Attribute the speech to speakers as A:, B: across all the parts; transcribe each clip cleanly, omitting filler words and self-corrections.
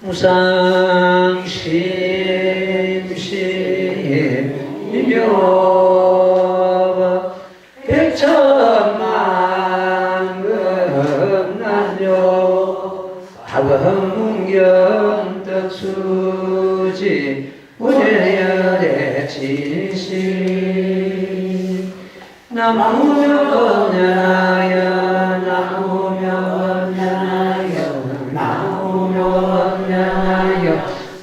A: 무상심심미묘 백천만금난요 화엄경덕수지 우려열의 진실 나무명원하여 나무명원하여 나무명원하여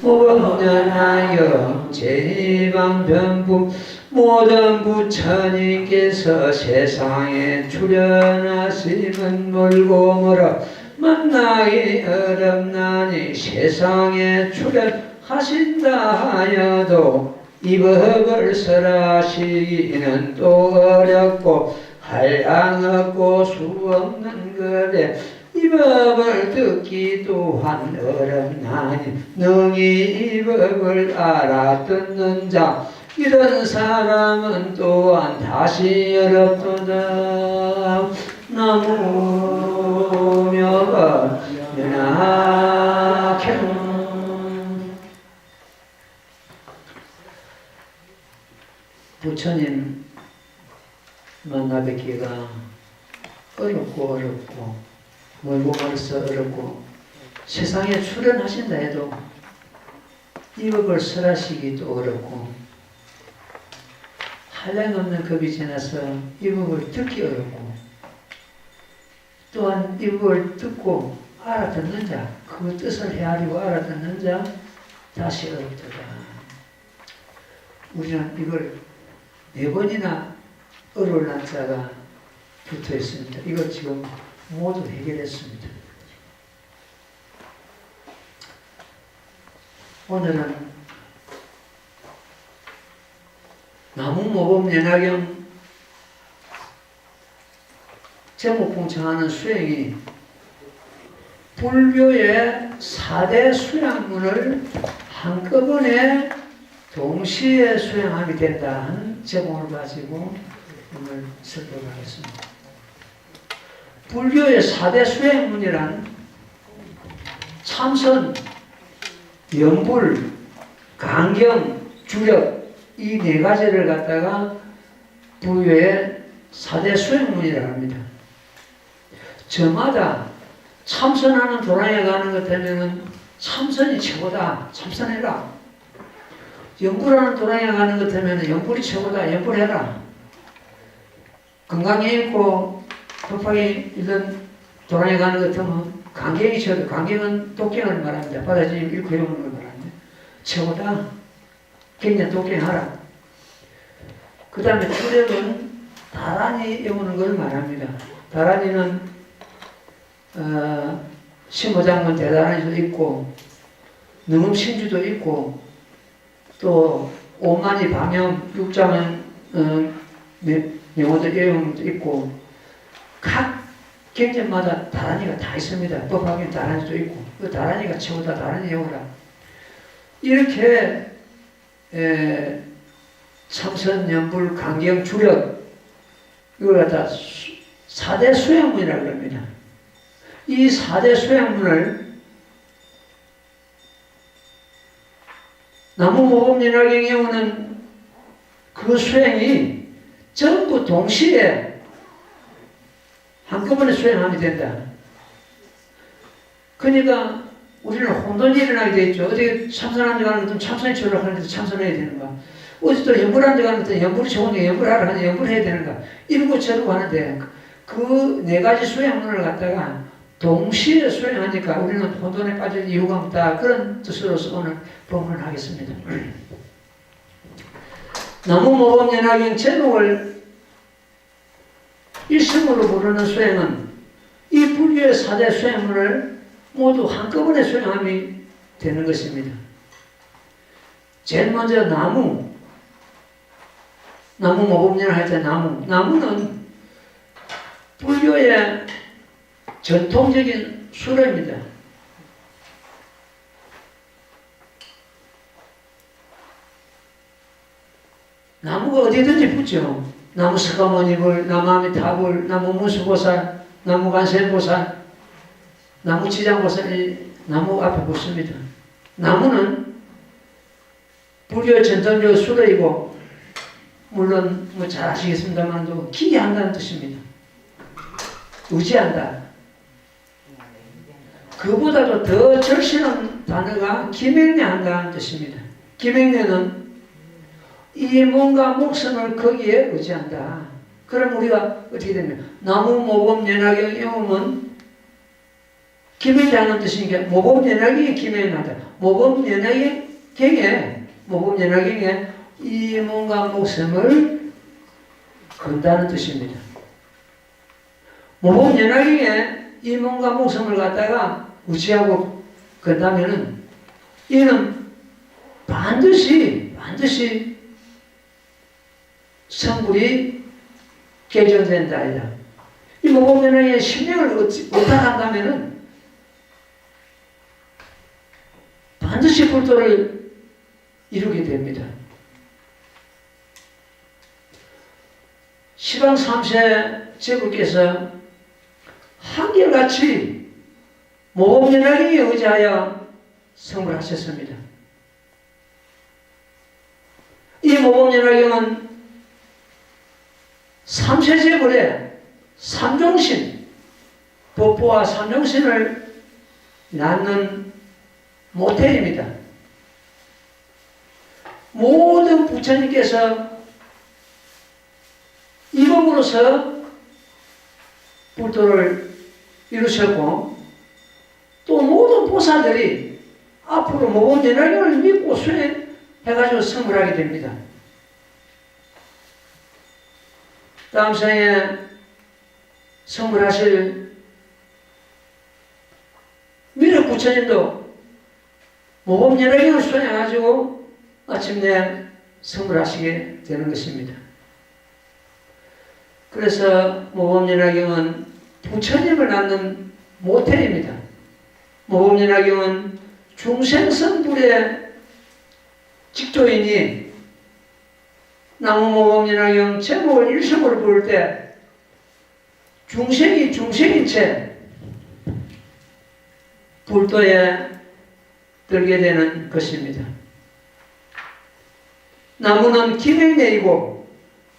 A: 무언하여 제방변부 모든 부처님께서 세상에 출현하심은 멀고 멀어 만나기 어렵나니 세상에 출현하신다 하여도 이 법을 설하시기는 또 어렵고 한량 없고 수 없는 것에 이 법을 듣기 또한 어렵나니 능히 이 법을 알아듣는 자 이런 사람은 또한 다시 어렵도다. 나무묘가 연하경 부처님 만나 뵙기가 어렵고 멀고 멀어서 어렵고 세상에 출현하신다 해도 이 법을 설하시기도 어렵고 한량없는 겁이 지나서 이 법을 듣기 어렵고 또한 이 법을 듣고 알아듣는 자, 그 뜻을 헤아리고 알아듣는 자 다시 어렵더라. 우리는 이걸 4번이나 어려울 난자가 붙어 있습니다. 이걸 지금 모두 해결했습니다. 오늘은 나무모범연화경 제목봉청하는 수행이 불교의 4대 수양문을 한꺼번에 동시에 수행하게 된다는 제목을 가지고 오늘 설명하겠습니다. 불교의 4대 수행문이란 참선, 연불, 강경, 주력 이 4가지를 갖다가 불교의 4대 수행문이라고 합니다. 저마다 참선하는 도량에 가는 것 때문에 참선이 최고다. 참선해라. 연불하는 도량에 가는 것 때문에 연불이 최고다. 연불해라. 건강에 있고 급하게 이런 도량에 가는 것 같으면 강경이 최고다. 강경은 독경을 말합니다. 바다지임 잃고 이런 걸 말합니다. 최고다. 굉장히 독경하라. 그 다음에 주력은 다란이 외우는 걸 말합니다. 다란이는 신모장군 대다란이도 있고 능음신주도 있고 또 오만이 방염 육자는 명호들 외움도 있고 각 경전마다 다란이가 다 있습니다. 법학에 다란이도 있고 그 다란이가 최고다. 다란이 외우라. 이렇게 참선, 연불, 강경, 주력 이걸 갖다 4대 수행문이라고 합니다. 이 4대 수행문을 나무모범연화경에 오는 그 수행이 전부 동시에 한꺼번에 수행하면 된다. 그러니까 우리는 혼돈이 일어나게 되어 있죠. 어디 참선하는 데 가는 것은 참선이 최고라고 하는데 참선해야 되는가. 어디 또 연불하는 데 가는 것은 연불이 최고인데 연불하라 하는데 연불해야 되는가. 이러고 저러고 하는데 그 4가지 수행문을 갖다가 동시에 수행하니까 우리는 혼돈에 빠질 이유가 없다. 그런 뜻으로서 오늘 법문을 하겠습니다. 나무모범연화경 제목을 일심으로 부르는 수행은 이 불교의 4대 수행문을 모두 한꺼번에 수행함이 되는 것입니다. 제일 먼저 나무모범연화 할 때 나무는 불교의 전통적인 수레입니다. 나무가 어디든지 붙죠. 나무 스가모니불, 나무 아미타불, 나무 무수보살, 나무 관세음보살, 나무 지장보살이 나무 앞에 붙습니다. 나무는 불교 전통적 수레이고, 물론 뭐 잘 아시겠습니다만도 기계한다는 뜻입니다. 의지한다. 그보다도 더 절실한 단어가 기맹례한다는 뜻입니다. 기맹례는 이 몸과 목숨을 거기에 의지한다. 그럼 우리가 어떻게 되면 나무 모범 연화경 영음은 기맹례하는 뜻이니까 모범 연화경이 기맹례한다. 모범 연화경에 이 몸과 목숨을 건다는 뜻입니다. 모범 연화경에 이 몸과 목숨을 갖다가 의지하고 건다면은 이는 반드시 성불이 개정된다. 이 모범 연화경에 신명을 의탁한다면은 반드시 불도를 이루게 됩니다. 시방 3세 제부께서 한결같이 모범연화경에 의지하여 성불하셨습니다. 이 모범연화경은 3세 제불에 삼종신, 법보와 삼종신을 낳는 모텔입니다. 모든 부처님께서 이 법으로서 불도를 이루셨고, 또 모든 보살들이 앞으로 모범 연화경을 믿고 수행해가지고 성불하게 됩니다. 다음 생에 성불하실 미륵 부처님도 모범 연화경을 수행해가지고 마침내 성불하시게 되는 것입니다. 그래서 모범연화경은 부처님을 낳는 모텔입니다. 모범연화경은 중생성불의 직조이니 나무 모범연화경 제목을 일성으로 부를 때 중생이 중생인 채 불도에 들게 되는 것입니다. 나무는 기맹례이고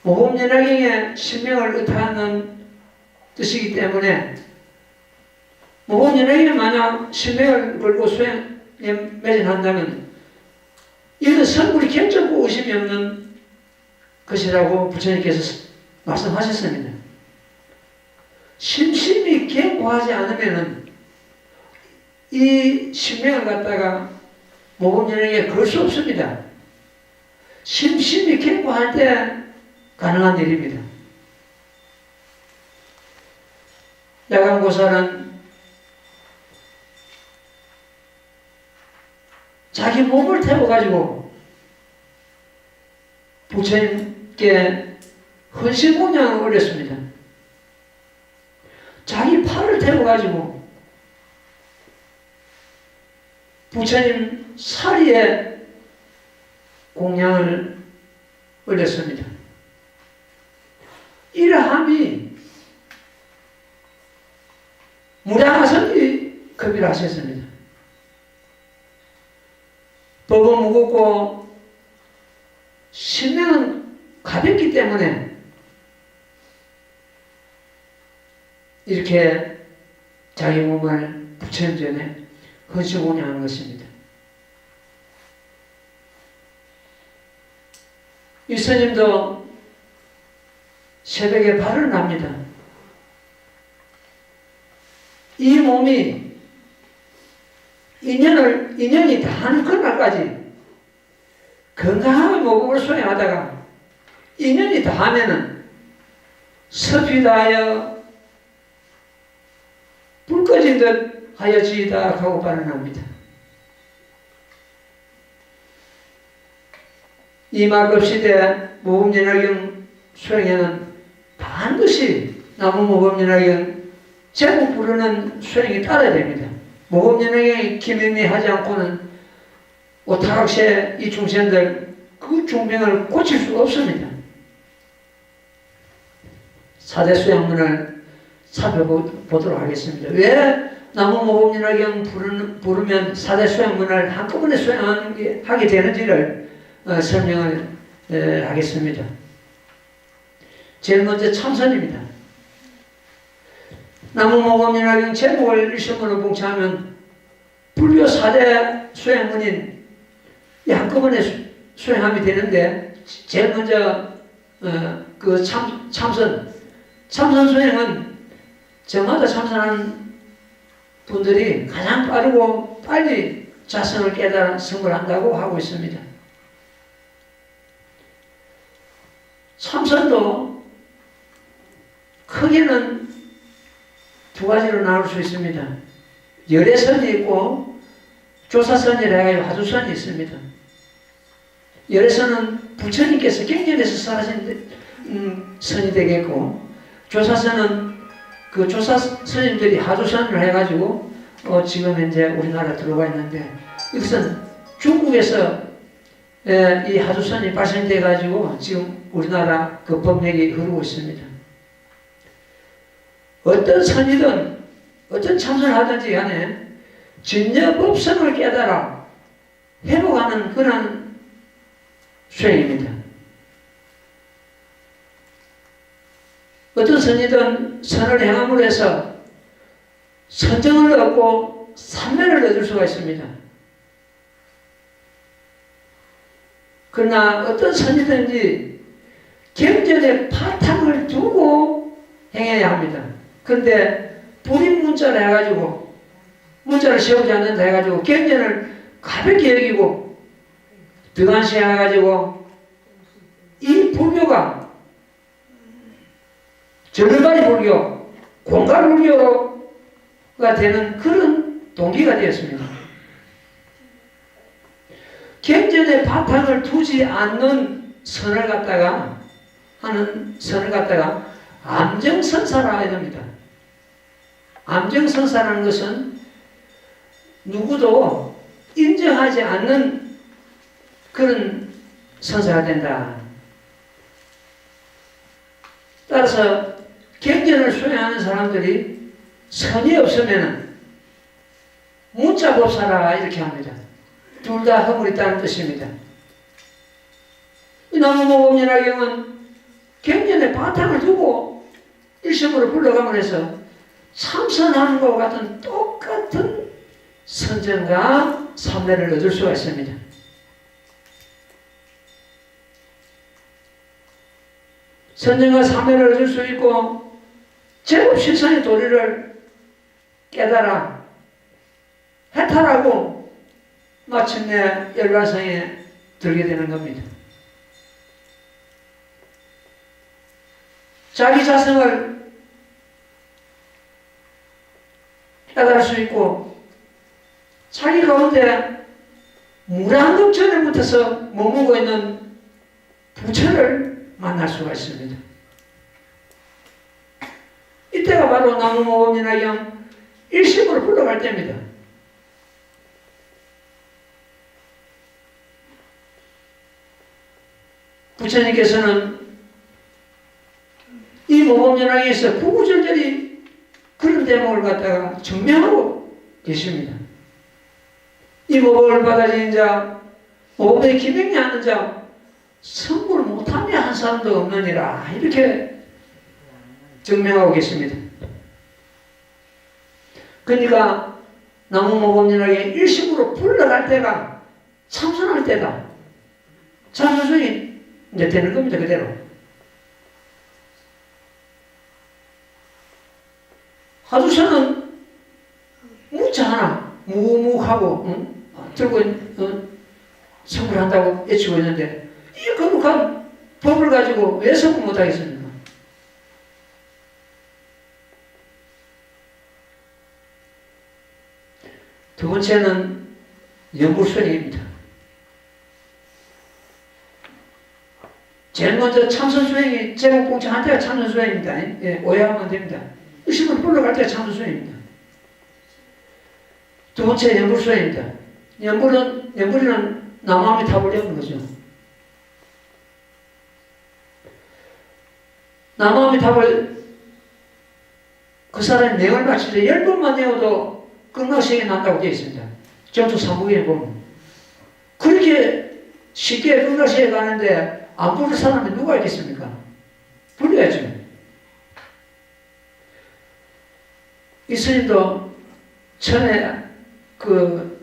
A: 모범연화경에 신명을 의탁하는 뜻이기 때문에 모범연화경에 만약 신명을 걸고 수행에 매진한다면 이는 성불이 결정고 의심이 없는 것이라고 부처님께서 말씀하셨습니다. 심심히 견고하지 않으면 이 신명을 갖다가 모범연화경에 걸 수 없습니다. 심심히 견고할 때 가능한 일입니다. 야간고사는 자기 몸을 태워가지고 부처님께 헌신공양을 올렸습니다. 자기 팔을 태워가지고 부처님 사리에 공양을 올렸습니다. 이러함이 무량하선이 급이라 하셨습니다. 법은 무겁고 신명은 가볍기 때문에 이렇게 자기 몸을 부처님 전에 헌신공양하는 것입니다. 이 스님도 새벽에 발을 납니다. 이 몸이 인연이 다하는 그날까지 건강하게 모범을 수행하다가 인연이 다하면은 섭이 다하여 불 꺼진 듯 하여지이다 하고 발언합니다. 이 막급시대 모범연화경 수행에는 반드시 나무 모범연화경 제목 부르는 수행이 따라야 됩니다. 모범연화경이 기명리하지 않고는 오타락세 이 중생들 그 중병을 고칠 수가 없습니다. 4대 수행문을 살펴보도록 하겠습니다. 왜 나무모범연화경 부르면 사대 수행문을 한꺼번에 수행하게 되는지를 설명을 하겠습니다. 제일 먼저 참선입니다. 나무모범연화경 제목을 일심으로 봉창하면 불교 4대 수행문인 한꺼번에 수행하면 되는데, 제일 먼저 그 참선 수행은 저마다 참선하는 분들이 가장 빠르고 빨리 자성을 깨달아 성불한다고 하고 있습니다. 참선도 크게는 두 가지로 나눌 수 있습니다. 열애선이 있고 조사선이라 해서 화두선이 있습니다. 열애선은 부처님께서 경전에서 설하신 선이 되겠고, 조사선은 그 조사 스님들이 하두선을 해가지고 지금 현재 우리나라 들어가 있는데, 이것은 중국에서 이 하두선이 발생돼 가지고 지금 우리나라 그 법맥이 흐르고 있습니다. 어떤 선이든 어떤 참선을 하든지 간에 진여법성을 깨달아 회복하는 그런 수행입니다. 어떤 선이든 선을 행함으로 해서 선정을 얻고 삼매를 얻을 수가 있습니다. 그러나 어떤 선이든지 경전에 바탕을 두고 행해야 합니다. 그런데 불임 문자를 해가지고 문자를 세우지 않는다 해가지고 경전을 가볍게 여기고 등한시해가지고 이 불교가 절반이 불교, 공간 불교가 되는 그런 동기가 되었습니다. 경전에 바탕을 두지 않는 선을 갖다가 암정선사라 해야 됩니다. 암정선사라는 것은 누구도 인정하지 않는 그런 선사가 된다. 따라서 경전을 수행하는 사람들이 선이 없으면 문자법사라 이렇게 합니다. 둘 다 허물이 있다는 뜻입니다. 이 나무모범연화경은 경전에 바탕을 두고 일심으로 불러가면 해서 참선하는 것과 같은 똑같은 선정과 삼매를 얻을 수가 있습니다. 선정과 삼매를 얻을 수 있고 제법 실선의 도리를 깨달아 해탈하고 마침내 열반성에 들게 되는 겁니다. 자기 자성을 깨달을 수 있고 자기 가운데 무량겁 전에부터서 머무고 있는 부처를 만날 수가 있습니다. 이때가 바로 나무모범연화경 일심으로 불러갈 때입니다. 부처님께서는 이 모범연화경에서 구구절절히 그런 대목을 갖다가 증명하고 계십니다. 이 모범을 받아들인 자, 모범에 기명하는 자, 성불 못하며 한 사람도 없느니라 이렇게 증명하고 계십니다. 그러니까 나무모범연화경 일심으로 불러갈 때가 참선할 때다. 참선이 이제 되는 겁니다. 그대로. 하두선은 문자 하나 무묵하고 들고 성불한다고 외치고 있는데 이 거룩한 법을 가지고 왜 성불 못하겠습니까? 두 번째는 연불수행입니다. 제일 먼저 참선수행이 제목봉창 한 때가 참선수행입니다. 예, 오해하면 안 됩니다. 의식을 불러갈 때가 참선수행입니다. 두 번째 연불수행입니다. 연불이는 남아미탑을 여는 거죠. 남아미탑을 그 사람이 명을 바칠 때 10번만 내어도 극락세계 난다고 되어 있습니다. 전투 3부에 보면. 그렇게 쉽게 극락세계 가는데 안 부를 사람이 누가 있겠습니까? 불려야죠. 이 스님도 전에 그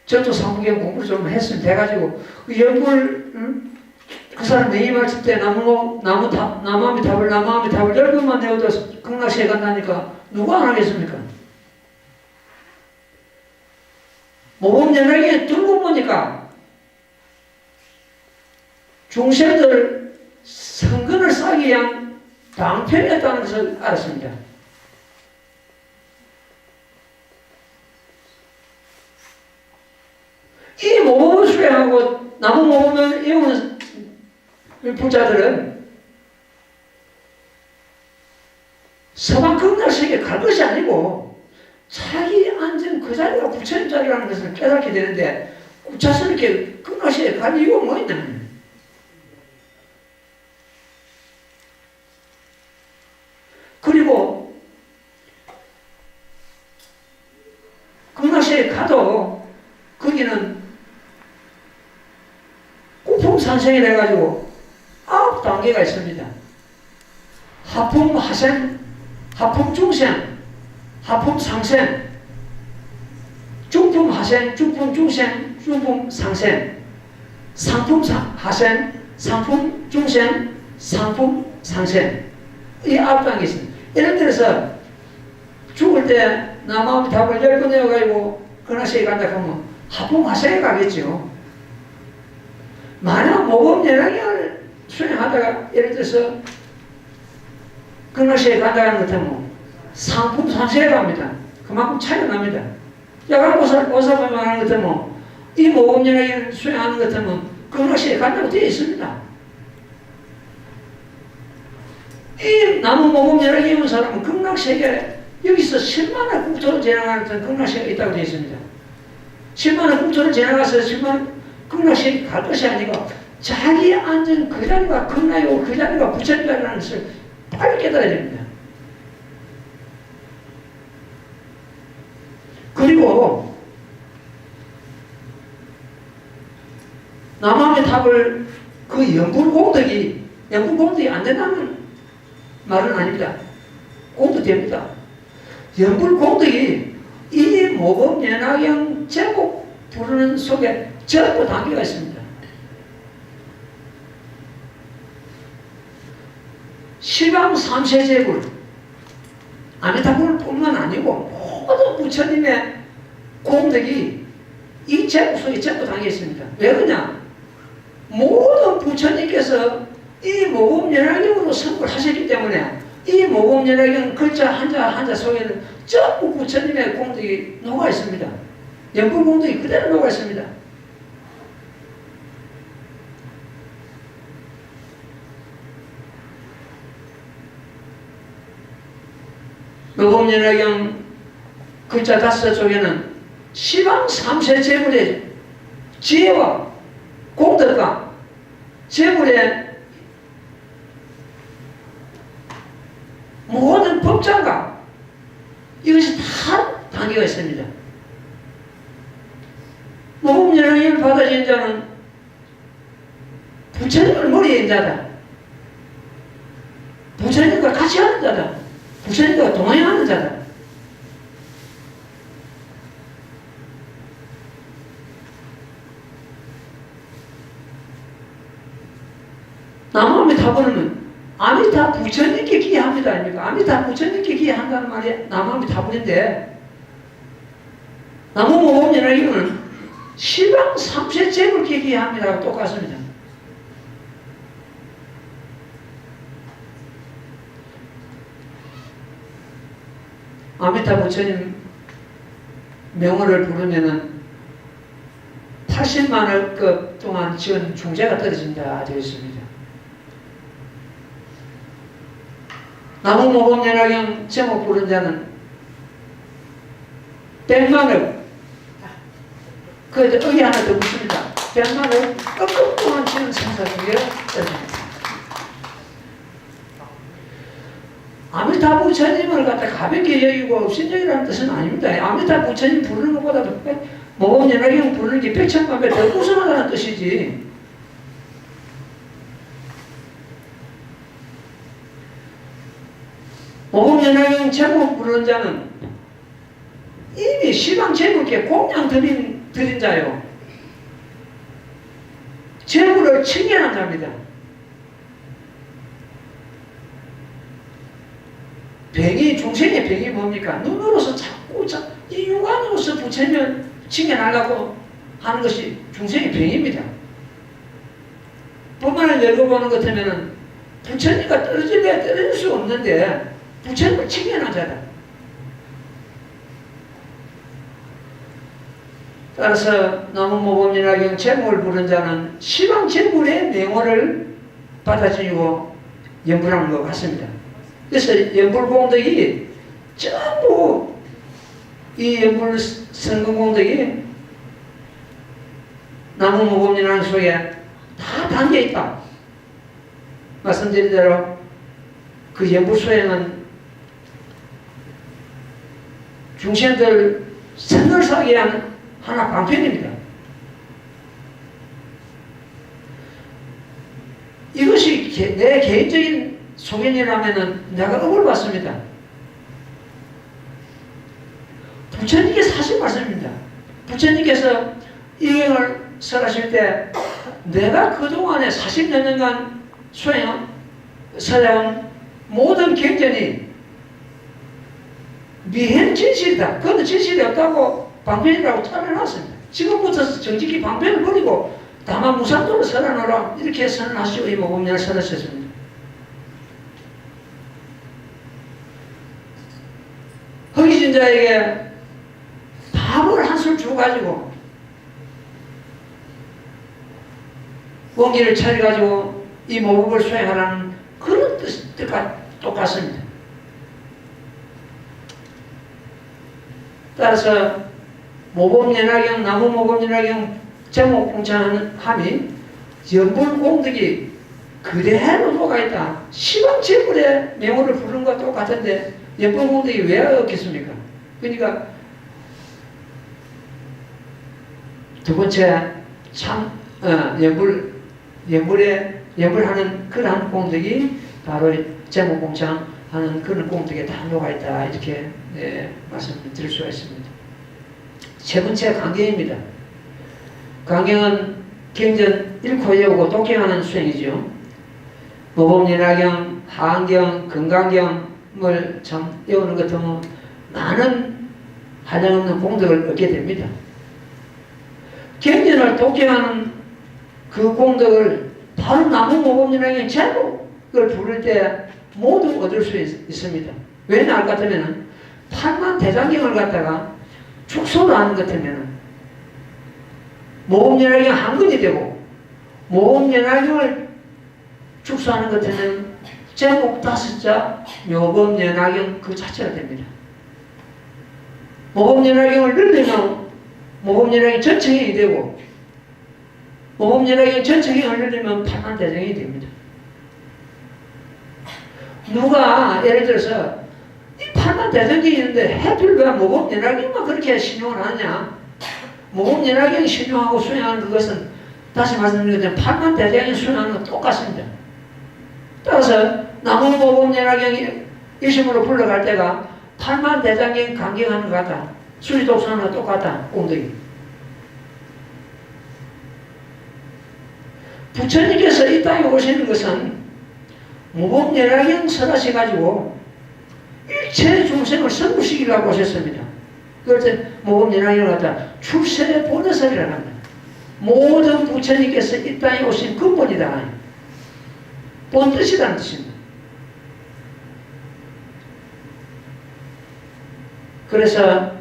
A: 전투 3부경 공부를 좀 했으면 돼가지고 그 연불 그 사람 내임할 때 나무아미 답을 10번만 내어도 극락세계 간다니까 누가 안 하겠습니까? 모범연락에 들고 보니까 중생들 성근을 쌓기 위한 방편이었다는 것을 알았습니다. 이 모범을 수행하고 나무 모범을 이용하는 부자들은 서방 극락세계에 갈 것이 아니고 자기 앉은 그 자리가 부처님 자리라는 것을 깨닫게 되는데 자신있게 극락세계에 갈 이유가 뭐 있나? 그리고 극락세계에 가도 거기는 꾸품산생이 돼가지고 9단계가 있습니다. 하품 하생, 하품 중생, 하품 상생, 중품 하생, 중품 중생, 중품 상생, 상품 하생, 상품 중생, 상품 상생. 이 9단계 있습니다. 예를 들어서 죽을 때 나마음 답을 10번 내어가지고 극락세계 간다 하면 하품 하생에 가겠죠. 만약 모범연락을 수행하다가 예를 들어서 극락세계 간다는 것 같으면 상품 상세에 갑니다. 그만큼 차이가 납니다. 야간 보살만 하는 것 같으면 이 모범연락을 수행하는 것 같으면 극락세계 간다고 되어 있습니다. 이 나무 모범연락이 있는 사람은 극락세계 여기서 10만의 국토를 지나가는 극락세계가 있다고 되어 있습니다. 10만의 국토를 지나가서 10만 극락세계 갈 것이 아니고 자기 앉은 그 자리가 극락이고 그 자리가 부처님 자리라는 것을 빨리 깨달아야 됩니다. 그리고 남함의 답을 그 연불공덕이 안 된다는 말은 아닙니다. 공덕됩니다. 연불공덕이 이 모범연화경 제목 부르는 속에 전부 단계가 있습니다. 시방 삼세제불 아미타불 뿐만 아니고 모든 부처님의 공덕이 이 제목 속에 전부 담겨 있습니다. 왜 그러냐? 모든 부처님께서 이 모범연화경으로 선고를 하셨기 때문에 이 모범연화경 글자 한자 속에는 전부 부처님의 공덕이 녹아 있습니다. 연불공덕이 그대로 녹아 있습니다. 모범연화경 글자 5쪽에는 시방 삼세제불의 지혜와 공덕과 제불의 모든 법장과 이것이 다 담겨 있습니다. 모범연화경을 받아진 자는 부처님을 머리에 있는 자다. 부처님과 같이 하는 자다. 부처님과 동행하는 자다. 남아미타불은 아미타 부처님께 기여합니다. 아닙니까? 아미타 부처님께 기여한다는 말이 남아미타불인데 나무모범연화경은 시방 삼세제불께 기여합니다하고 똑같습니다. 아미타 부처님 명호를 부르면은 80만억 급 동안 지은 중재가 떨어진다 되어 있습니다. 나무모범연화경 제목 부른 자는 100만억 그 의의 하나 더 붙습니다. 100만억 급 동안 지은 생사 중에 떨어집니다. 아미타 부처님을 갖다 가볍게 여기고 업신여기라는 뜻은 아닙니다. 아미타 부처님 부르는 것보다도 모범연화경 부르는 게 백천만배 더 우선하다는 뜻이지. 모범연화경 제목 부르는 자는 이미 시방 제목에 공양 드린 자요. 제물을 칭견한 자입니다. 병이, 중생의 병이 뭡니까? 눈으로서 자꾸 이 육안으로서 부처님을 칭견하려고 하는 것이 중생의 병입니다. 법안을 읽어보는 것 같으면 부처님과 떨어질래야 떨어질 수 없는데 부처님을 칭견한 자다. 따라서 나무모범연화경 제목을 부른 자는 시방 제물의 명호를 받아들이고 연불하는 것 같습니다. 그래서 연불공덕이 전부 이 연불 성공공덕이 나무모범연화경 속에 다 담겨있다. 말씀드린 대로 그 연불 소행은 중생들 선들사기 위한 하나 방편입니다. 이것이 내 개인적인 소견이라면 내가 억울 받습니다. 부처님께서 하신 말씀입니다. 부처님께서 이행을 설하실 때 내가 그동안에 40여 년간 설해온 모든 경전이 미행 진실이다. 그건 진실이 없다고 방편이라고 차려놨습니다. 지금부터 정직히 방편을 버리고 다만 무상도로 설하노라 이렇게 선언하시고 이 모범연을 설하셨습니다. 허기진자에게 밥을 한 술 주어가지고 원기를 차려가지고 이 모범을 수행하라는 그런 뜻과 똑같습니다. 따라서 모범연화경, 나무모범연화경 제목 공찬함이 연불공덕이 그대로 녹아있다. 시방제불의 명호를 부르는 것과 똑같은데 연불공덕이 왜 없겠습니까? 그러니까 두 번째 연불하는 그러한 공덕이 바로 제목 공찬하는 그런 공덕에 다 녹아있다. 이렇게 말씀드릴 수가 있습니다. 세 번째 강경입니다. 강경은 경전 1코 외우고 독경하는 수행이죠. 모범연화경, 하안경, 건강경을 참 외우는 것 같으면 많은 한량없는 공덕을 얻게 됩니다. 경전을 독경하는 그 공덕을 바로 나무 모범연화경 제목을 부를 때 모두 얻을 수 있습니다. 왜 나을 것 같으면 팔만 대장경을 갖다가 축소를 하는 것 같으면 모범연화경 한 건이 되고 모범연화경을 축소하는 것 같으면 제목 5자 모범연화경 그 자체가 됩니다. 모범연화경을 늘리면 모범연화경 전체경이 되고 모범연화경 전체경을 늘리면 팔만대장경이 됩니다. 누가 예를 들어서 이 팔만대장경이 있는데 해필 왜 모범연화경만 그렇게 신용을 하느냐? 모범연화경이 신용하고 수행하는 그것은 다시 말씀드린 것처럼 팔만대장경이 수행하는 건 똑같습니다. 따라서 나무 모범연화경이 일심으로 불러갈 때가 팔만대장경 강경하는 것 같다. 수리독수하는 것 똑같다. 공덕이. 부처님께서 이 땅에 오시는 것은 모범연화경 설하셔가지고 일체 중생을 선구시키려고 오셨습니다. 그래서 모범연화경을 갖다 출세의 본의설이라고 합니다. 모든 부처님께서 이 땅에 오신 근본이다. 본뜻이라는 뜻입니다. 그래서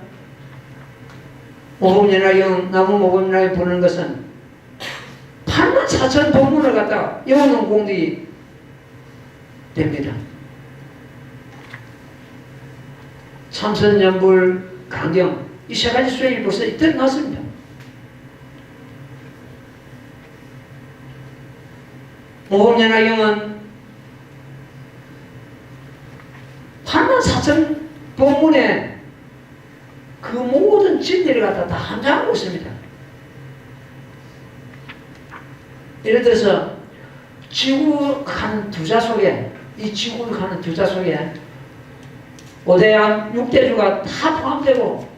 A: 모범연화경, 나무 모범연화경 보는 것은 84,000 법문을 갖다가 외우는 공덕이 됩니다. 참선연불, 강경 이 세 가지 수행이 벌써 이때 났습니다. 모범연화경은 진리를 갖다 다 함장하고 있습니다. 예를 들어서 지구 가는 두자 속에, 이 지구를 가는 두자 속에 5대양 6대주가 다 포함되고,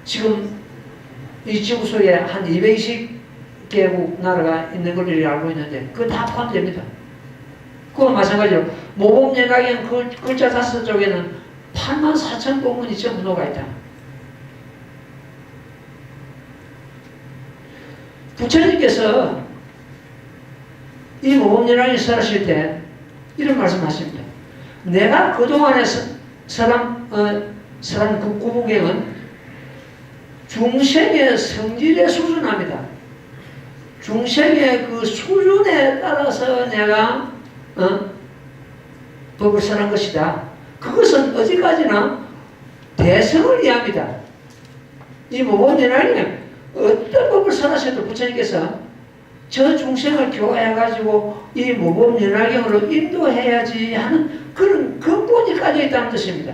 A: 지금 이 지구 속에 한 220개국 나라가 있는 걸로 알고 있는데 그거 다 포함됩니다. 그와 마찬가지로 모범연락형 글자 5쪽에는 84,000공문이 전부 녹아있다. 부처님께서 이 모범연락이 살았을 때 이런 말씀하십니다. 내가 그동안에 사람 그 구부경은 중생의 성질에 수준합니다. 중생의 그 수준에 따라서 내가 법을 설한 것이다. 그것은 어디까지나 대성을 이해합니다. 이 모범연락이 어떤 법을 설하셔도 부처님께서 저 중생을 교화해가지고 이 모범연락형으로 인도해야지 하는 그런 근본이 깔려 있다는 뜻입니다.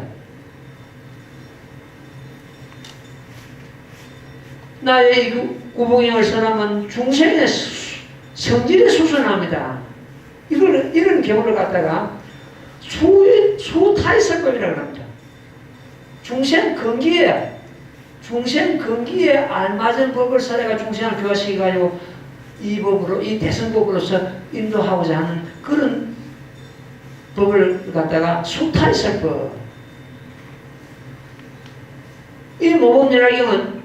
A: 나의 이 구봉형을 선하면 중생의 성질에 수순합니다. 이런 경우를 갖다가 수타이설법이라고 합니다. 중생 근기에 알맞은 법을 설해가 중생을 교화시켜가지고 이 법으로, 이 대승법으로서 인도하고자 하는 그런 법을 갖다가 수타이설법. 이 모범연락형은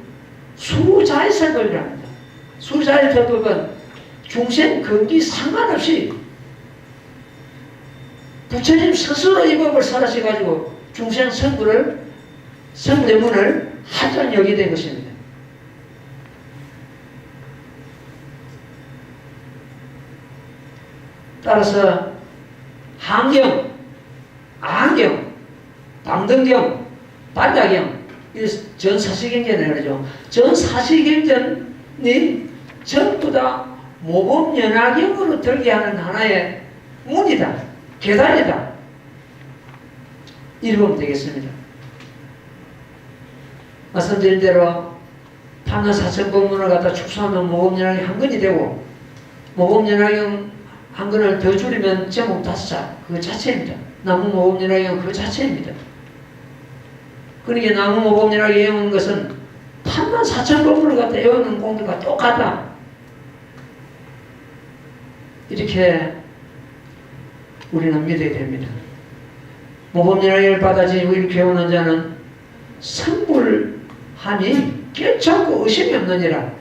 A: 수자이설법이라고 합니다. 수자이설법은 중생 근기 상관없이 부처님 스스로 이 법을 설하셔가지고 중생 성불의 문을 하전 여기게 된 것입니다. 따라서 한경, 아한경, 당등경, 반야경, 전사시경전이라고 그러죠. 전사시경전이 전부 다 모범연화경으로 들게 하는 하나의 문이다. 계단이다. 이렇게 보면 되겠습니다. 말씀드린 대로 판나사천법문을 갖다 축소하면 모범연화경 한 권이 되고, 모범연화경 한 권을 더 줄이면 제목 5자 그 자체입니다. 나무 모범연화경 그 자체입니다. 그러니까 나무 모범연화경 외우는 것은 판나사천법문을 갖다 외우는 공들과 똑같다. 이렇게 우리는 믿어야 됩니다. 모범연락을 받아지 이렇게 배우는 자는 성불함이 결정코 의심이 없느니라.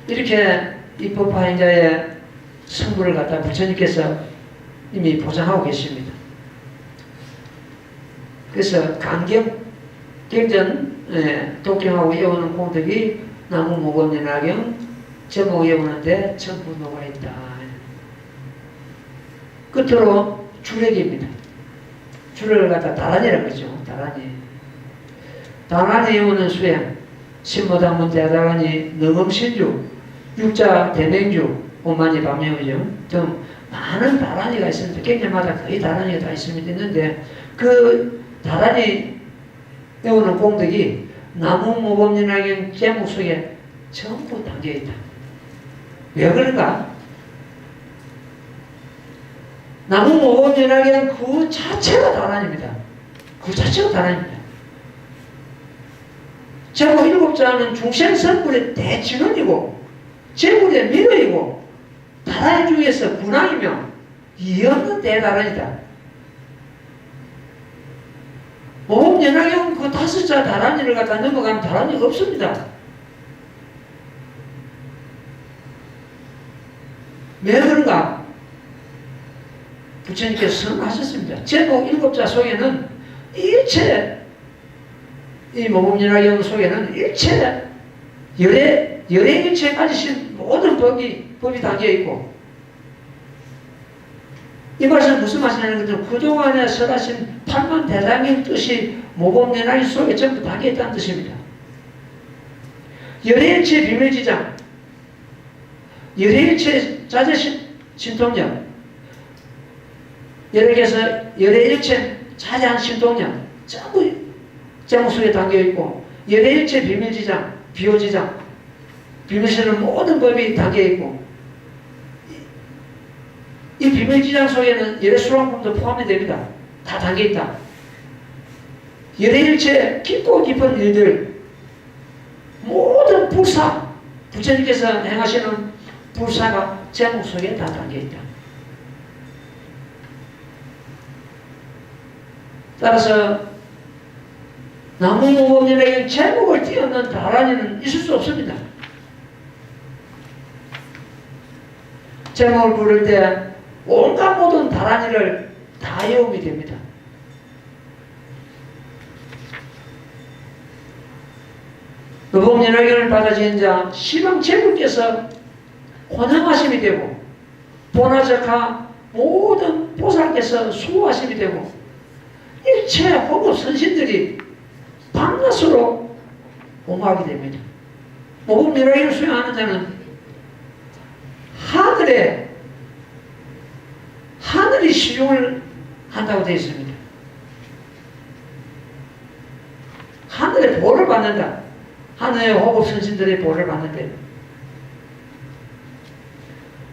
A: 이렇게 입법파행자의 성불을 갖다 부처님께서 이미 보장하고 계십니다. 그래서 경전 독경하고 외우는 공덕이 나무 모범연락경 제목 외우는데 전부 녹아있다. 끝으로 주력입니다. 주력을 갖다 다란이라고 그러죠. 다란이 외우는 수행, 신모당문 대다란이, 능엄신주, 육자 대맹주, 오만이 밤매우죠. 등 많은 다란이가 있습니다. 경전마다 거의 다란이가 다 있는데 그 다란이 외우는 공덕이 나무 모범연락경 제목 속에 전부 담겨있다. 왜 그런가? 나무 모범연락경 그 자체가 다란입니다. 그 자체가 다란입니다. 제목 7자는 중생성불의 대진원이고 제물의 미로이고 다란 중에서 군왕이며 이없는 대다란이다. 모범연락경 그 5자 다란이를 갖다 넘어가면 다란이가 없습니다. 왜 그런가? 부처님께서 선언하셨습니다. 제목 7자 속에는 이 모범연락경 속에는 열애일체 가지신 모든 법이 담겨있고, 이 말씀은 무슨 말씀이냐는 것은 그동안에 설하신 8만 대장의 뜻이 모범연락경 속에 전부 담겨있다는 뜻입니다. 열애일체 비밀지장, 열애일체 자제신통력, 열애에서 열애일체 자제한 신통력 전부 제목 속에 담겨있고, 열애일체 비밀지장, 비호지장, 비밀시는 모든 법이 담겨있고, 이 비밀지장 속에는 열애 수랑품도 포함이 됩니다. 다 담겨있다. 열애일체 깊고 깊은 일들, 모든 불사, 부처님께서 행하시는 불사가 제목 속에 다 담겨있다. 따라서 나무무법론의 제목을 띄우는 다란이는 있을 수 없습니다. 제목을 부를 때 온갖 모든 다란이를 다 외우게 됩니다. 의법연화경을 받아진 자 시방제불께서 혼영하심이 되고 보나적하 모든 보살께서 수호하심이 되고 일체 호급 선신들이 밤낮으로 공하게 됩니다. 모법연화경을 수행하는 자는 하늘이 시중을 한다고 되어 있습니다. 하늘의 보를 받는다. 하늘의 호급 선신들의 보를 받는데,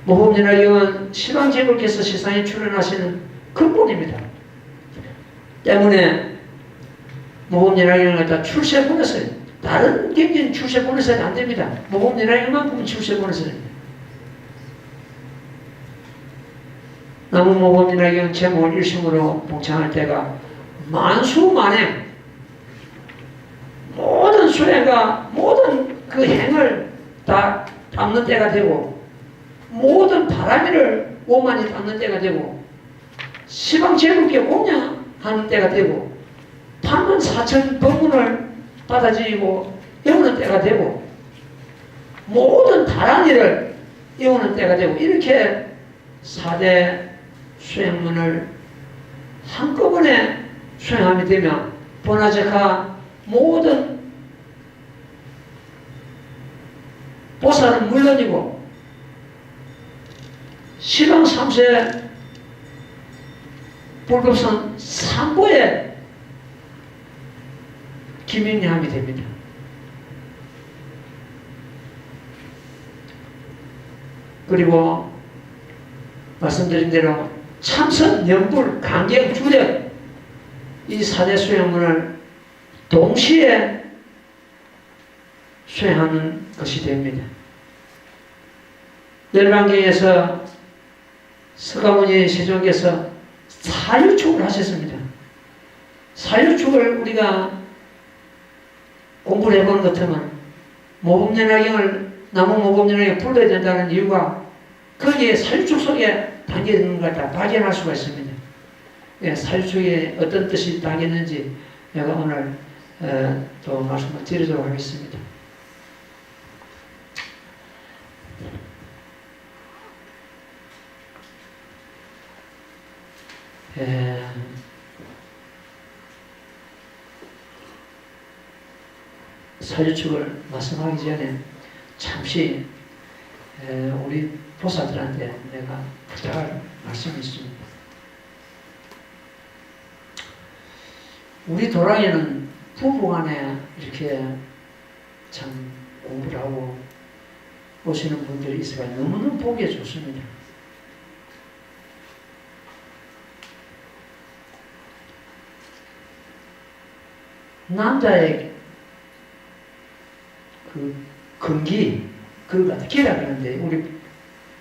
A: 모법연화경은 시방제불께서 세상에 출현하시는 근본입니다. 때문에 모법연화경을 갖다 출세 보냈어요. 다른 경전 출세 보내서는 안 됩니다. 모법연화경만큼은 출세 보내서는 됩니다. 나무 모법연화경 제목을 일심으로 봉창할 때가 만수만행 모든 수행과 모든 그 행을 다 담는 때가 되고, 모든 바람이를 오만이 담는 때가 되고, 시방제불께 공양하는 때가 되고, 판문 사천 법문을 받아들이고 외우는 때가 되고, 모든 다란이를 외우는 때가 되고, 이렇게 4대 수행문을 한꺼번에 수행하게 되면 보나적하 모든 보살은 물론이고 시방 3세 불급선 3보에 기민함이 됩니다. 그리고 말씀드린 대로 참선, 연불, 강경, 주력 이 4대 수행문을 동시에 수행하는 것이 됩니다. 열반경에서 서가모니 세종께서 사유축을 하셨습니다. 사유축을 우리가 공부를 해보는 것 같으면 모법연화경을 나무 모법연화경을 불러야 된다는 이유가 거기에 사유축 속에 담겨있는 걸 다 발견할 수가 있습니다. 예, 사유축에 어떤 뜻이 담겼는지 내가 오늘 또 말씀을 드리도록 하겠습니다. 사유축을 말씀하기 전에 잠시 우리 보살들한테 내가 부탁할 말씀이 있습니다. 우리 도량에는 부부간에 이렇게 참 공부를 하고 오시는 분들이 있어서 너무너무 보기에 좋습니다. 남자의 그 근기, 그걸 기라 그러는데, 우리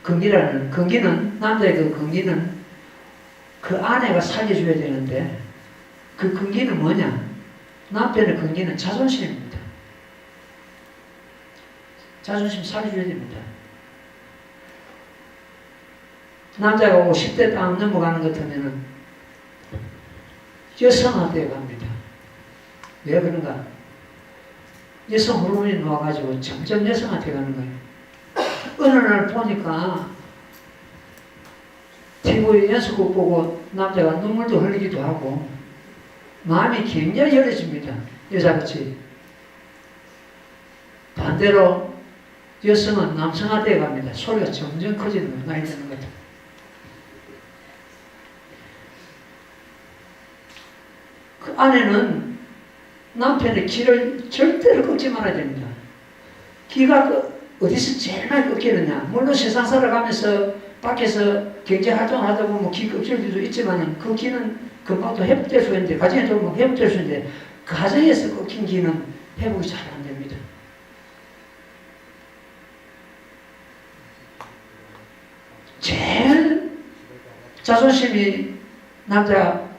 A: 근기는, 남자의 그 근기는 그 아내가 살려줘야 되는데, 그 근기는 뭐냐? 남편의 근기는 자존심입니다. 자존심 살려줘야 됩니다. 남자가 50대 딱 넘어가는 것 같으면은 여성한테 갑니다. 왜 그런가? 여성 호르몬이 나와가지고 점점 여성한테 가는 거예요. 어느 날 보니까 TV 연습곡 보고 남자가 눈물도 흘리기도 하고 마음이 굉장히 열해집니다. 여자같이. 반대로 여성은 남성한테 갑니다. 소리가 점점 커지는 거예요. 나이 드는 거죠. 그 아내는 남편의 기를 절대로 꺾지 말아야 됩니다. 기가 어디서 제일 많이 꺾이느냐? 물론 세상 살아가면서 밖에서 경제 활동하다 보면 기 꺾일 수도 있지만 그 기는 금방 또 회복될 수 있는데, 가정에 들어오면 회복될 수 있는데, 가정에서 꺾인 기는 회복이 잘 안 됩니다. 제일 자존심이 남자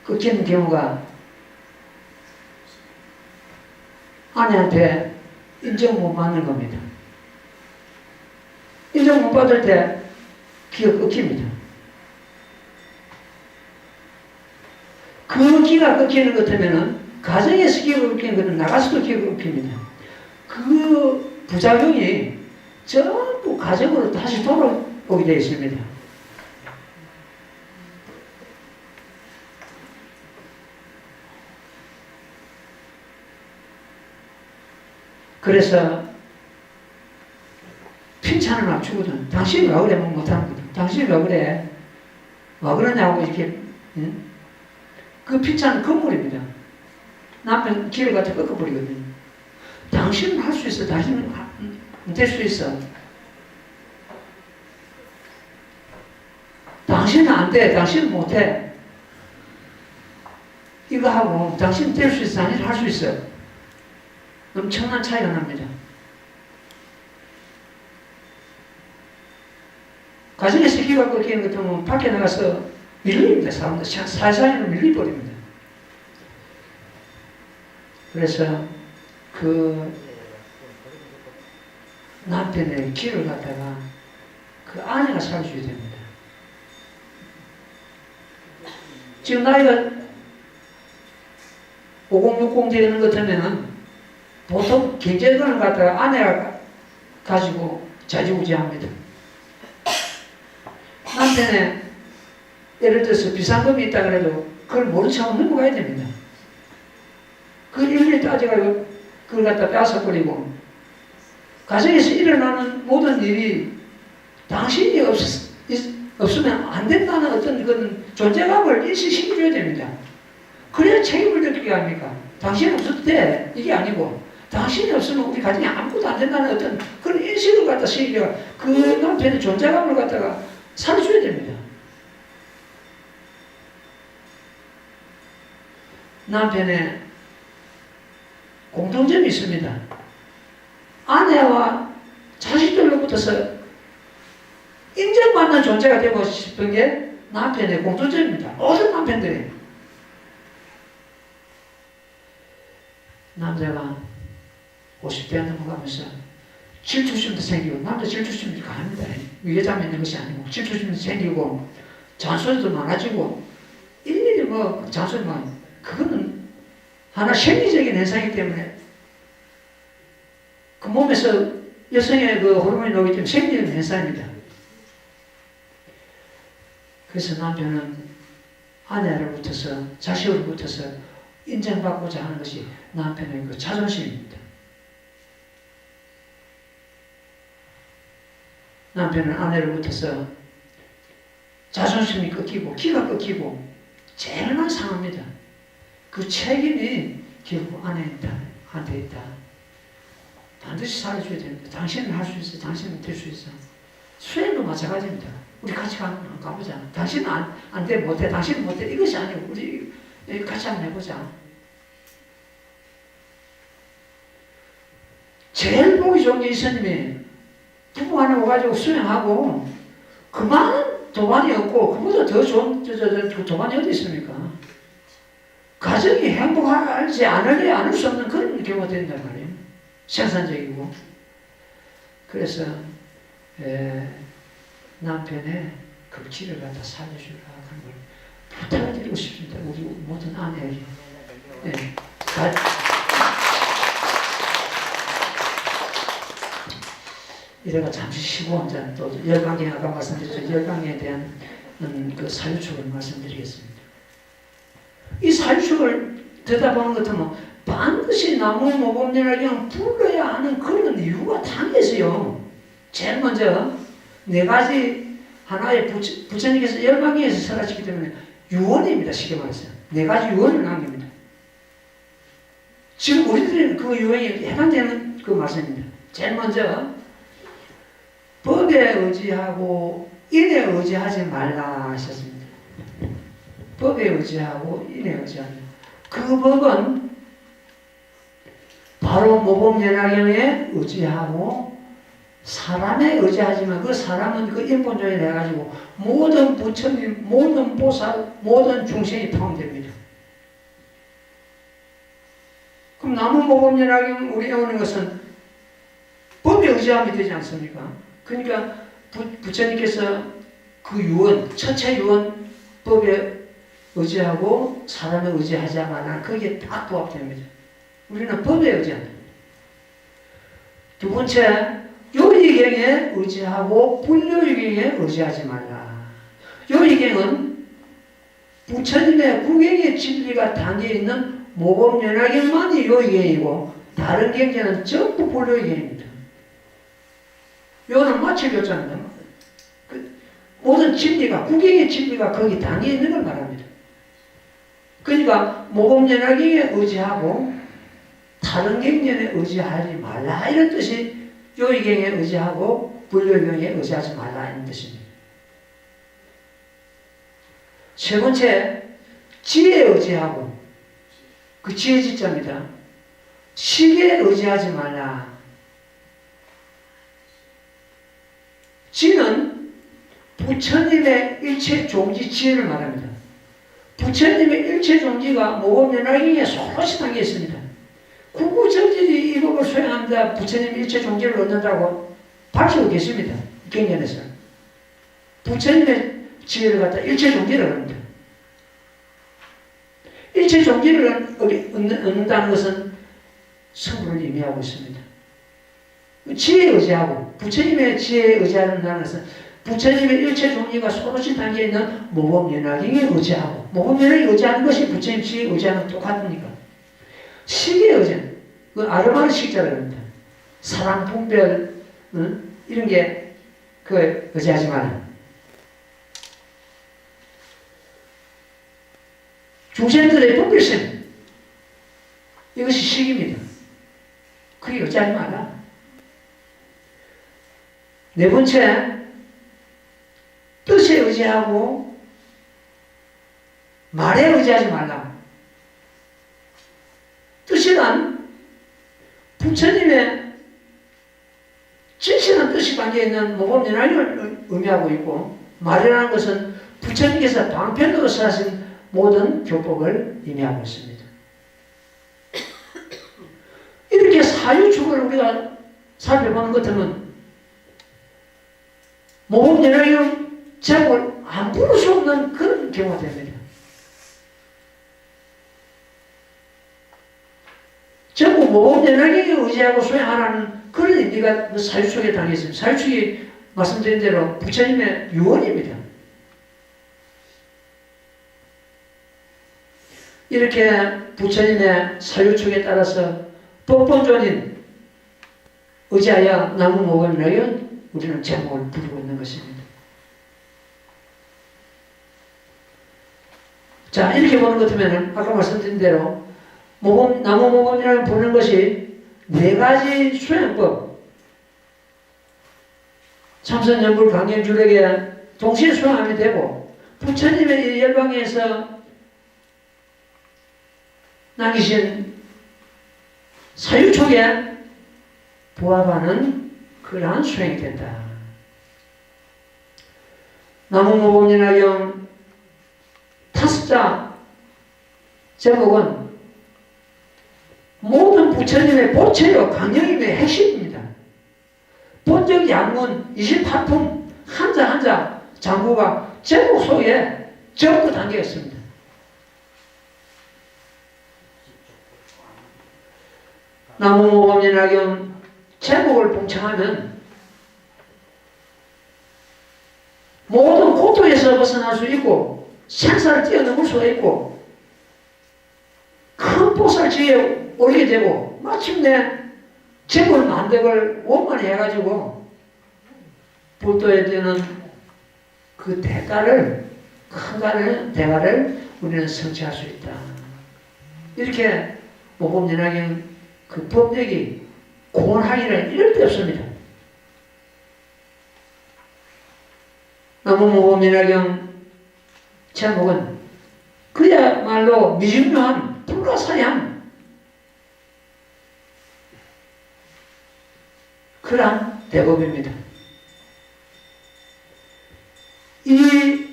A: 꺾이는 경우가 아내한테 인정 못 받는 겁니다. 인정 못 받을 때 기가 꺾입니다. 그 기가 꺾이는 것 같으면은 가정에서 기가 꺾이는 것은 나가서도 기가 꺾입니다. 그 부작용이 전부 가정으로 다시 돌아오게 되어 있습니다. 그래서 칭찬을 막 주거든. 당신이 왜 그래? 못하는 거든. 당신이 왜 그래? 왜 그러냐고 이렇게. 응? 그 칭찬은 건물입니다. 남편 길을 갖다 꺾어버리거든요. 당신은 할 수 있어. 당신은 될 수 있어. 당신은 안 돼. 당신은 못해. 이거 하고 당신은 될 수 있어. 당신은 할 수 있어. 엄청난 차이가 납니다. 가정에서 기가 꺾이는 것 같으면 밖에 나가서 밀립니다. 사람들 사회상으로 밀려버립니다. 그래서 그 남편의 기를 갖다가 그 아내가 살려줘야 됩니다. 지금 나이가 5060 되는 것 같으면은 보통 경제권을 갖다가 아내가 가지고 좌지우지합니다. 남편의 예를 들어서 비상금이 있다 그래도 그걸 모른 척하고 넘어가야 됩니다. 그걸 일일이 따져가지고 그걸 갖다 뺏어버리고, 가정에서 일어나는 모든 일이 당신이 없으면 안 된다는 어떤 그런 존재감을 인식시켜줘야 됩니다. 그래야 책임을 느끼게 합니까? 당신이 없어도 돼. 이게 아니고, 당신이 없으면 우리 가정이 아무것도 안 된다는 어떤 그런 인식을 갖다 시키려 그 남편의 존재감을 갖다가 살려줘야 됩니다. 남편의 공통점이 있습니다. 아내와 자식들로부터서 인정받는 존재가 되고 싶은 게 남편의 공통점입니다. 모든 남편들이. 남자가 50대 넘어가면서 질투심도 생기고, 남자 질투심이 강합니다. 위계자만 있는 것이 아니고 질투심도 생기고 잔소리도 많아지고, 일일이 뭐 잔소리만, 그거는 하나 생리적인 현상이기 때문에 그 몸에서 여성의 그 호르몬이 나오기 때문에 생리적인 현상입니다. 그래서 남편은 아내로부터서, 자식으로부터서 인정받고자 하는 것이 남편의 그 자존심입니다. 남편은 아내로부터서 자존심이 꺾이고 기가 꺾이고 제일 많이 상합니다. 그 책임이 결국 아내한테 있다. 반드시 살려줘야 됩니다. 당신은 할 수 있어. 당신은 될 수 있어. 수행도 마찬가지입니다. 우리 같이 가보자. 당신은 안 돼, 못해. 당신은 못해. 이것이 아니고 우리 같이 한번 해보자. 제일 보기 좋은 게 이스님이 부부간에 와가지고 수행하고 그만 도반이 없고 그보다 더 좋은 도반이 어디 있습니까? 가정이 행복하지 않을 수 없는 그런 경우가 된단 말이에요. 생산적이고. 그래서 남편의 그 길을 갖다 살려주라 하는 걸 부탁을 드리고 싶습니다. 우리 모든 아내에게. 이래가 잠시 쉬고 이제 또 열강계 아까 말씀드렸죠. 열강계에 대한 그 사유축을 말씀드리겠습니다. 이 사유축을 들여다보는 것 같으면 반드시 나무 모범령을 그냥 불러야 하는 그런 이유가 당해서요. 제일 먼저 네 가지 하나의 부처님께서 열강계에서 설하시기 때문에 유언입니다. 쉽게 말해서 네 가지 유언을 남깁니다. 지금 우리들은 그 유형에 해당되는 그 말씀입니다. 제일 먼저 법에 의지하고 인에 의지하지 말라 하셨습니다. 법에 의지하고 인에 의지하는 그 법은 바로 모범연화경에 의지하고 사람에 의지하지만 그 사람은 그 인본주의에 해가지고 모든 부처님, 모든 보살, 모든 중생이 포함됩니다. 그럼 남은 모범연화경 우리 배우는 것은 법에 의지하면 되지 않습니까? 그러니까 부처님께서 그 유언, 천체 유언 법에 의지하고 사람에 의지하자마나 거기에 딱 부합됩니다. 우리는 법에 의지한다. 두 번째, 요의경에 의지하고 불요의경에 의지하지 말라. 요의경은 부처님의 구경의 진리가 담겨있는 모범연화경만이 요의경이고 다른 경제는 전부 불요의경입니다. 요는 마찰교자입니다. 모든 진리가, 구경의 진리가 거기 담겨있는 걸 말합니다. 그러니까 모범연화경에 의지하고 다른 경전에 의지하지 말라 이런 뜻이 요의경에 의지하고 불요의경에 의지하지 말라 이런 뜻입니다. 세 번째, 지혜에 의지하고 그 지혜 지자입니다. 시계에 의지하지 말라. 지는 부처님의 일체 종지 지혜를 말합니다. 부처님의 일체 종지가 모범연화경에 솔로시 담겨 있습니다. 구구절절히 이 법을 수행합니다. 부처님 일체 종지를 얻는다고 밝히고 계십니다. 경전에서. 부처님의 지혜를 갖다 일체 종지를 얻는다. 일체 종지를 얻는다는 것은 성불을 의미하고 있습니다. 지혜에 의지하고 부처님의 지혜에 의지한다는 것은 부처님의 일체 종지가 소로시 담겨있는 모범연화경에 의지하고 모범연화경에 의지하는 것이 부처님 지혜에 의지하는 똑같으니까 시기에 의지하는 그 아르마르 식자를 합니다. 사람 분별 이런 게 그 의지하지 마라. 중생들의 분별심 이것이 시기입니다. 그게 의지하지 마라. 네 번째, 뜻에 의지하고 말에 의지하지 말라. 뜻이란 부처님의 진실한 뜻이 담겨있는 모범연화경을 의미하고 있고 말이라는 것은 부처님께서 방편으로서 하신 모든 교법을 의미하고 있습니다. 이렇게 사유축을 우리가 살펴보는 것 같으면 모범연화경 제목을 안 부를 수 없는 그런 경우가 됩니다. 전부 모범연화경에 의지하고 수행하라는 그런 의미가 그 사유축에 담겨있습니다. 사유축이 말씀드린 대로 부처님의 유언입니다. 이렇게 부처님의 사유축에 따라서 법본존인 의지하여 나무 모범연화경 우리는 제목을 부르고 있는 것입니다. 자, 이렇게 보는 것 같으면 아까 말씀드린 대로 나무 모범이라고 부르는 것이 네 가지 수행법 참선연불 강연줄에게 동시에 수행하면 되고 부처님의 열방에서 남기신 사유촉에 부합하는 그러한 수행이 된다. 나무 모범연화경 타습자 제목은 모든 부처님의 보채요 강령임의 핵심입니다. 본적 양문 28품 한자 한자 장구가 제목 속에 전부 담겨 있습니다. 나무 모범연화경 제목을 봉청하면 모든 고통에서 벗어날 수 있고 생사를 뛰어넘을 수가 있고 큰 보살지에 오르게 되고 마침내 재물 만덕을 원만히 해가지고 불도에 되는 그 대가를 큰 대가를 우리는 성취할 수 있다. 이렇게 모범연합경 그 법칙이 고원하기는 이럴 데 없습니다. 나무모범연합경 제목은 그야말로 미중요한 불가사의한 그러한 대법입니다. 이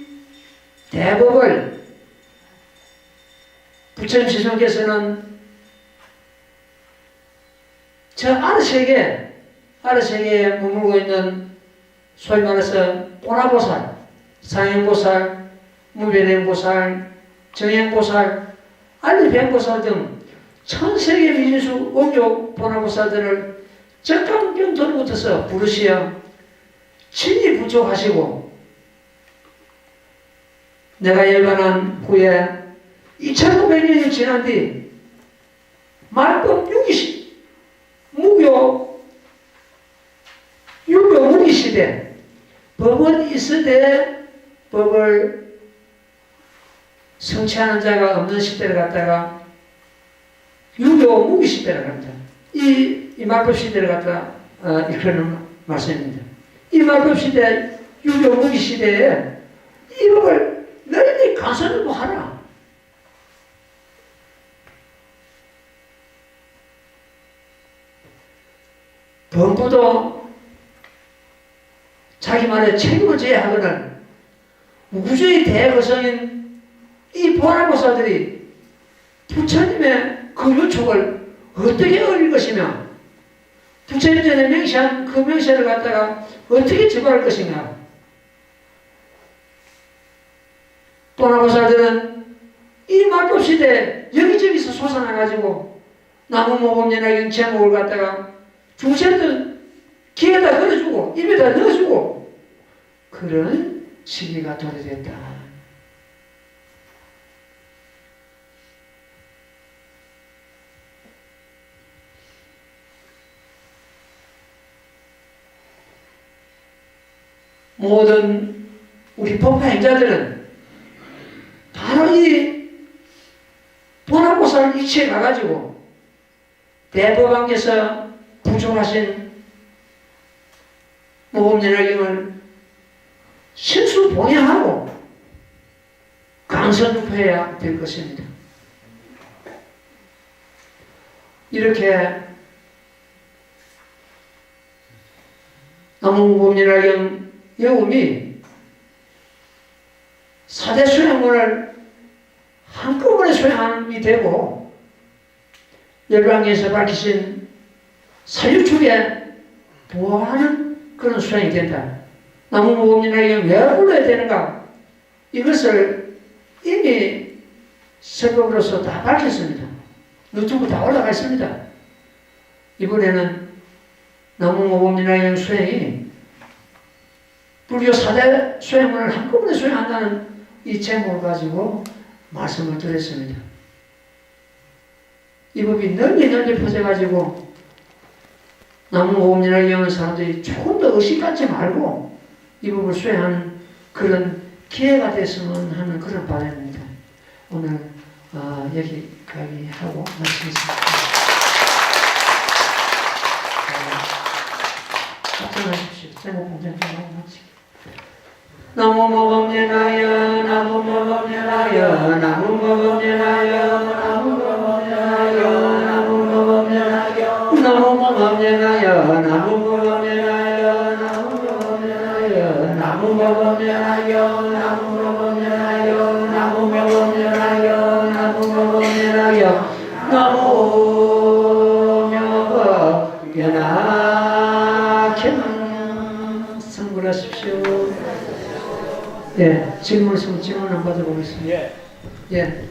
A: 대법을 부처님 스님께서는 저 아르세계에 머물고 있는 소위 말해서 보나보살, 상행보살, 무변행보살, 정행보살, 알리변보살 등 천세계 미진수 원조 보나보살들을 적강경전부터서 부르시어 친히 부족하시고 내가 열반한 후에 2500년이 지난 뒤 말법 유교 무기시대 법은 있으되 법을 성취하는 자가 없는 시대를 갖다가 유교 무기시대를 갖다 이 말법 시대를 갖다 이끄는 말씀입니다. 이 말법 시대 유교 무기시대에 이 법을 널리 가설하라. 범부도 자기만의 책임을 져야 하거늘 우주의 대거성인 이 보나보살들이 부처님의 그 요촉을 어떻게 어길 것이며 부처님 전에 명시한 그 명시를 갖다가 어떻게 접할 것인가. 보나보살들은 이 말법 시대에 여기저기서 솟아나가지고 나무모범연합경 제목을 갖다가 중생들 귀에다 걸어주고 입에다 넣어주고 그런 시기가 도래됐다. 모든 우리 법화 행자들은 바로 이 보나보살 이치에 가가지고 대법왕께서 부족하신 모범연합경을 신수봉양하고 강선유포해야 될 것입니다. 이렇게 나무모범연합경 여음이 4대 수행문을 한꺼번에 수행함이 되고 열반경에서 밝히신 사유축에 보호하는 그런 수행이 된다. 나무모범연합경 왜 불러야 되는가? 이것을 이미 설법으로서 다 밝혔습니다. 유튜브 다 올라가 있습니다. 이번에는 나무모범연합경 수행이 불교 4대 수행문을 한꺼번에 수행한다는 이 제목을 가지고 말씀을 드렸습니다. 이 법이 널리 퍼져가지고 나무모범연합경을 사람들이 조금 더 의식 갖지 말고 이 법을 수행하는 그런 기회가 됐으면 하는 그런 바람입니다. 오늘 여기까지 하고 마치겠습니다. 답변하십시오. 제목 공장 좀 하고 마치겠습니다. 나무모범연합경 나무모범연합경 나무모범연합경 나무모범연합경 나무모범연합경 나무모범연합경 나무모범연합경 나무모범연합경 나무모범연합경 나무모범연합경 나무모범연합경 나무모범연합경 나무모범연합경 성불하십시오. 예, 질문 있으면 질문 한번 받아보겠습니다. 예.